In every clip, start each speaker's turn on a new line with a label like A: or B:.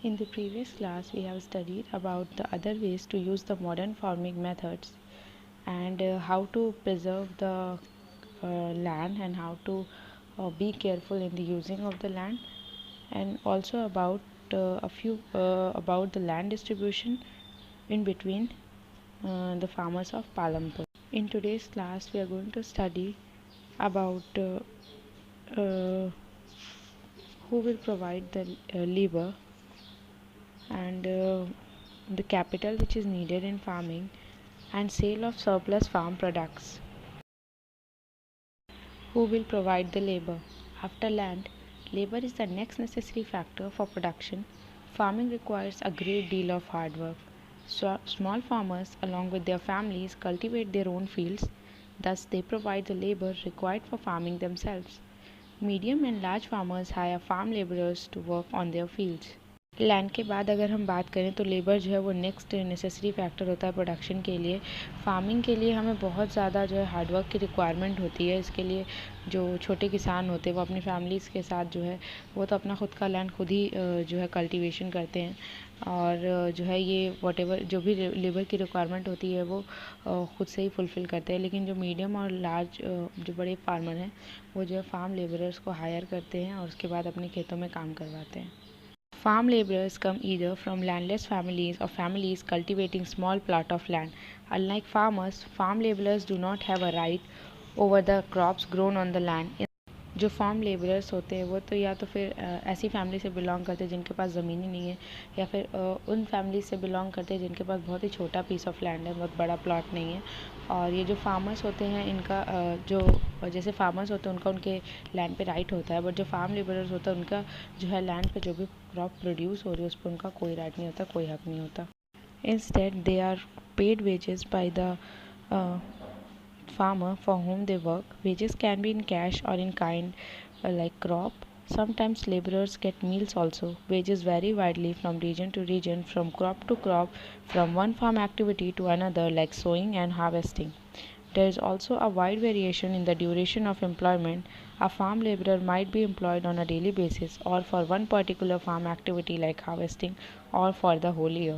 A: In the previous class, we have studied about the other ways to use the modern farming methods and how to preserve the land and how to be careful in the using of the land, and also about a few about the land distribution in between the farmers of Palampur. In today's class, we are going to study about who will provide the labor and the capital which is needed in farming and sale of surplus farm products. Who will provide the labor? After land, labor is the next necessary factor for production. Farming requires a great deal of hard work. So, small farmers, along with their families, cultivate their own fields. Thus, they provide the labor required for farming themselves. Medium and large farmers hire farm laborers to work on their fields. Land के बाद अगर हम बात करें तो labour जो है वो नेक्स्ट नेसेसरी फैक्टर होता है प्रोडक्शन के लिए। फार्मिंग के लिए हमें बहुत ज़्यादा जो है हार्डवर्क की रिक्वायरमेंट होती है। इसके लिए जो छोटे किसान होते हैं वो अपनी फैमिलीज़ के साथ जो है वो तो अपना खुद का लैंड खुद ही जो है कल्टीवेशन करते हैं, और जो है ये वॉटेवर जो भी लेबर की रिक्वायरमेंट होती है वो खुद से ही फुलफ़िल करते हैं। लेकिन जो मीडियम और लार्ज जो बड़े फार्मर हैं वो जो है फार्म लेबरर्स को हायर करते हैं और उसके बाद अपने खेतों में काम करवाते हैं। Farm laborers come either from landless families or families cultivating small plot of land. Unlike farmers, farm laborers do not have a right over the crops grown on the land. जो फार्म लेबरर्स होते हैं वो तो या तो फिर ऐसी family से बिलोंग करते हैं जिनके पास ज़मीन ही नहीं है, या फिर उन फैमिली से बिलोंग करते हैं जिनके पास बहुत ही छोटा पीस ऑफ लैंड है, बहुत बड़ा प्लॉट नहीं है। और ये जो फार्मर्स होते हैं इनका जो जैसे फार्मर्स होते हैं उनका उनके लैंड पे राइट होता है, बट जो फार्म लेबरर्स होता है उनका जो है लैंड पे जो भी क्रॉप प्रोड्यूस हो रही है उस पर उनका कोई राइट नहीं होता, कोई हक नहीं होता। Instead they are paid wages by the farmer for whom they work. Wages can be in cash or in kind, like crop. Sometimes laborers get meals also. Wages vary widely from region to region, from crop to crop, from one farm activity to another, like sowing and harvesting. There is also a wide variation in the duration of employment. A farm laborer might be employed on a daily basis, or for one particular farm activity like harvesting, or for the whole year.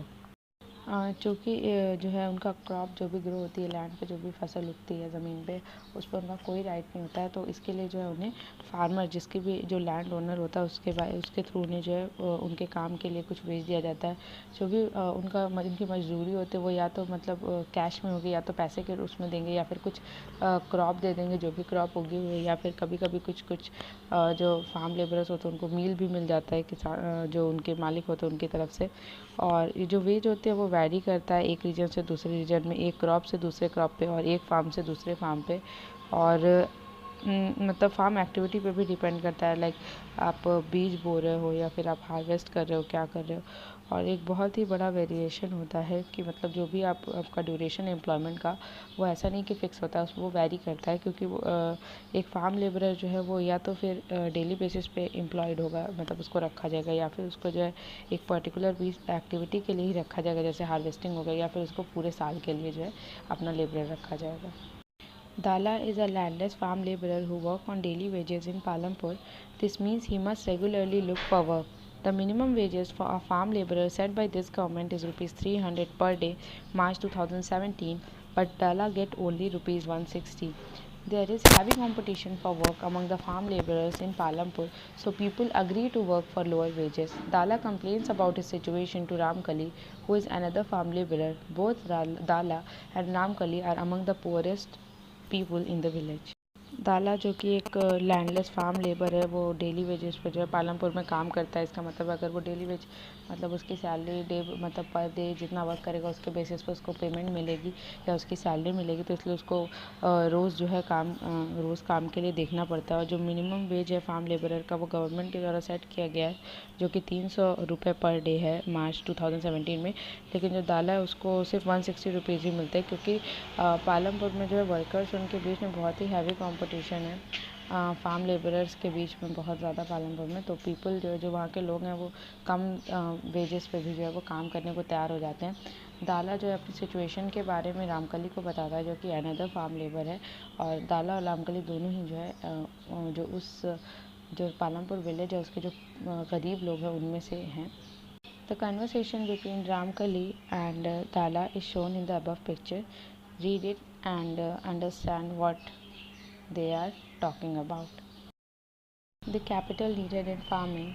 A: चूँकि जो है उनका crop जो भी grow होती है land पे, जो भी फसल उगती है ज़मीन पे, उस पर उनका कोई राइट नहीं होता है। तो इसके लिए जो है उन्हें फार्मर जिसकी भी जो लैंड ओनर होता है उसके थ्रू उन्हें जो है उनके काम के लिए कुछ वेज दिया जाता है। जो भी उनकी मजदूरी होती है वो या तो मतलब कैश में होगी, या तो पैसे के उसमें देंगे, या फिर कुछ क्रॉप दे देंगे जो भी क्रॉप उगी हुई है, या फिर कभी कभी कुछ जो फार्म लेबरर्स होते हैं उनको मील भी मिल जाता है किसान जो उनके मालिक होते हैं उनकी तरफ से। और ये जो वेज होते हैं वो वैरी करता है एक रीजन से दूसरे रीजन में, एक क्रॉप से दूसरे क्रॉप पे, और एक फार्म से दूसरे फार्म पे, और मतलब फार्म एक्टिविटी पे भी डिपेंड करता है। लाइक आप बीज बो रहे हो या फिर आप हार्वेस्ट कर रहे हो, क्या कर रहे हो। और एक बहुत ही बड़ा वेरिएशन होता है कि मतलब जो भी आपका ड्यूरेशन है एम्प्लॉयमेंट का वो ऐसा नहीं कि फ़िक्स होता है, वो वैरी करता है। क्योंकि वो एक फार्म लेबरर जो है वो या तो फिर डेली बेसिस पे एम्प्लॉयड होगा, मतलब उसको रखा जाएगा, या फिर उसको जो है एक पर्टिकुलर बीज एक्टिविटी के लिए ही रखा जाएगा, जैसे हार्वेस्टिंग हो गई, या फिर उसको पूरे साल के लिए जो है अपना लेबरर रखा जाएगा। Dala is a landless farm laborer who works on daily wages in Palampur. This means he must regularly look for work. The minimum wages for a farm laborer set by this government is rupees 300 per day, March 2017, but Dala get only rupees 160. There is heavy competition for work among the farm laborers in Palampur, so people agree to work for lower wages. Dala complains about his situation to Ramkali, who is another farm laborer. Both Dala and Ramkali are among the poorest people in the village. दाला जो कि एक landless farm labour है वो daily wages पे जो है पालमपुर में काम करता है। इसका मतलब अगर वो डेली वेज मतलब उसकी सैलरी डे मतलब पर डे जितना वर्क करेगा उसके बेसिस पे उसको पेमेंट मिलेगी या उसकी सैलरी मिलेगी, तो इसलिए उसको रोज़ जो है रोज़ काम के लिए देखना पड़ता है। और जो मिनिमम वेज है फार्म लेबरर का वो गवर्नमेंट के द्वारा सेट किया गया है जो कि 300 रुपये पर डे है मार्च 2017 में। लेकिन जो दाला है उसको सिर्फ 160 रुपीज़ ही मिलते हैं, क्योंकि पालमपुर में जो है वर्कर्स उनके बीच में बहुत ही हैवी कंपटीशन है फार्म लेबरर्स के बीच में बहुत ज़्यादा पालमपुर में। तो पीपल जो वहाँ के लोग हैं वो कम वेजेस पे भी जो है वो काम करने को तैयार हो जाते हैं। दाला जो है अपनी सिचुएशन के बारे में रामकली को बताता है जो कि अनदर फार्म लेबर है, और दाला और रामकली दोनों ही जो है जो पालमपुर विलेज है उसके जो गरीब लोग हैं उनमें से हैं। The conversation between Ramkali and Dala is shown in the above picture. Read it and understand what they are talking about. The capital needed in farming.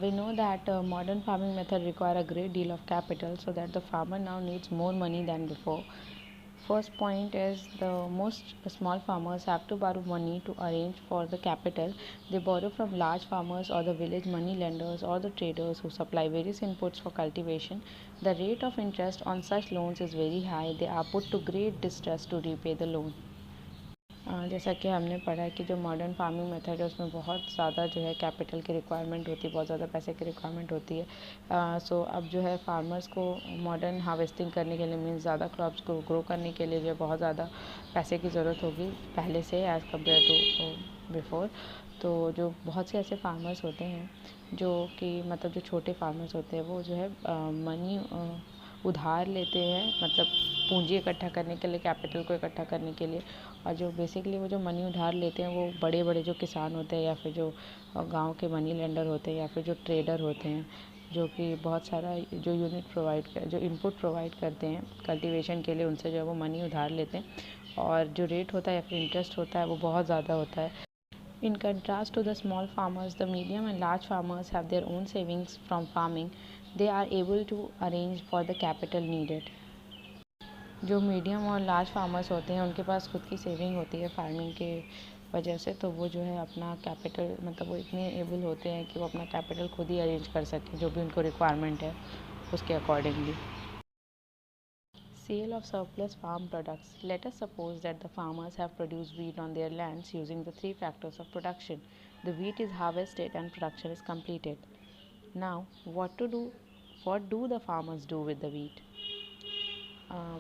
A: We know that modern farming method require a great deal of capital, so that the farmer now needs more money than before. First point is the most small farmers have to borrow money to arrange for the capital. They borrow from large farmers or the village money lenders or the traders who supply various inputs for cultivation. The rate of interest on such loans is very high. They are put to great distress to repay the loan. जैसा कि हमने पढ़ा है कि जो modern farming method है उसमें बहुत ज़्यादा जो है कैपिटल की रिक्वायरमेंट होती है, बहुत ज़्यादा पैसे की रिक्वायरमेंट होती है। सो अब जो है फार्मर्स को मॉडर्न हार्वेस्टिंग करने के लिए मीन्स ज़्यादा क्रॉप्स को ग्रो करने के लिए जो बहुत ज़्यादा पैसे की ज़रूरत होगी पहले से एज़ कम्पेयर टू बिफोर। तो जो बहुत से ऐसे फार्मर्स होते हैं जो कि मतलब जो छोटे फार्मर्स होते हैं वो जो है मनी उधार लेते हैं, मतलब पूंजी इकट्ठा करने के लिए, कैपिटल को इकट्ठा करने के लिए। और जो बेसिकली वो जो मनी उधार लेते हैं वो बड़े बड़े जो किसान होते हैं या फिर जो गांव के मनी लेंडर होते हैं या फिर जो ट्रेडर होते हैं जो कि बहुत सारा जो जो इनपुट प्रोवाइड करते हैं कल्टीवेशन के लिए, उनसे जो है वो मनी उधार लेते हैं और जो रेट होता है या फिर इंटरेस्ट होता है वो बहुत ज़्यादा होता है। In contrast to the small farmers, the medium and large farmers have their own savings from farming. They are able to arrange for the capital needed. जो मीडियम और लार्ज फार्मर्स होते हैं उनके पास खुद की सेविंग होती है फार्मिंग के वजह से, तो वो जो है अपना कैपिटल मतलब वो इतने एबल होते हैं कि वो अपना कैपिटल खुद ही अरेंज कर सकें जो भी उनको रिक्वायरमेंट है उसके accordingly. Sale of surplus farm products. Let us suppose that the farmers have produced wheat on their lands using the three factors of production. The wheat is harvested and production is completed. Now, what do the farmers do with the wheat?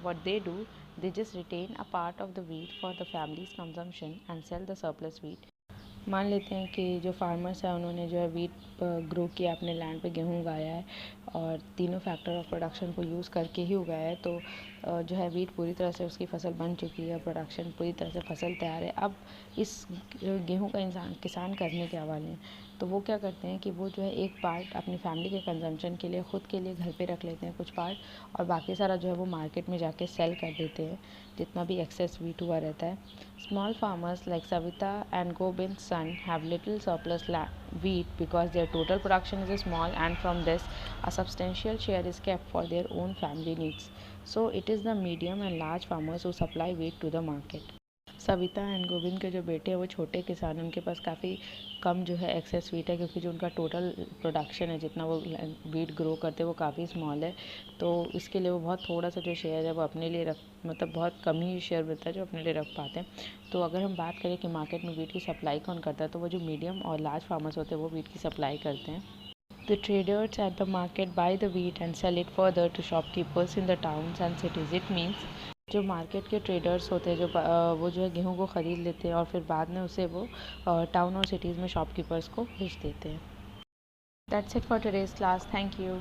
A: What they do, they just retain a part of the wheat for the family's consumption and sell the surplus wheat. मान लेते हैं कि जो farmers है उन्होंने जो है wheat grow किया, अपने लैंड पे गेहूँ उगाया है और तीनों फैक्टर ऑफ प्रोडक्शन को यूज़ करके ही उगाया है, तो जो है वीट पूरी तरह से उसकी फसल बन चुकी है, प्रोडक्शन पूरी तरह से फसल तैयार है। अब इस गेहूँ का किसान करने के हवाले हैं, तो वो क्या करते हैं कि वो जो है एक पार्ट अपनी फैमिली के कंजम्पशन के लिए ख़ुद के लिए घर पे रख लेते हैं कुछ पार्ट, और बाकी सारा जो है वो मार्केट में जाके सेल कर देते हैं जितना भी एक्सेस वीट हुआ रहता है। Small farmers like Savita and Gobind son have little surplus wheat because their total production is small, and from this a substantial share is kept for their own family needs. So it is the medium and large farmers who supply wheat to the market. Savita and Govind के जो बेटे हैं वो छोटे किसान हैं, उनके पास काफ़ी कम जो है एक्सेस वीट है क्योंकि जो उनका टोटल प्रोडक्शन है जितना वो वीट ग्रो करते हैं वो काफ़ी स्मॉल है, तो इसके लिए वो बहुत थोड़ा सा जो शेयर है वो अपने लिए रख मतलब बहुत कम ही शेयर मिलता है जो अपने लिए रख पाते हैं। तो अगर हम बात करें कि मार्केट में वीट की सप्लाई कौन करता है, तो वो जो मीडियम और लार्ज फार्मर्स होते हैं वो वीट की सप्लाई करते हैं। The traders at the market buy the wheat and sell it further to shopkeepers in the towns and cities. It means जो मार्केट के ट्रेडर्स होते हैं वो जो है गेहूँ को ख़रीद लेते हैं और फिर बाद में उसे वो टाउन और सिटीज़ में शॉपकीपर्स को बेच देते हैं। That's it for today's class. Thank you.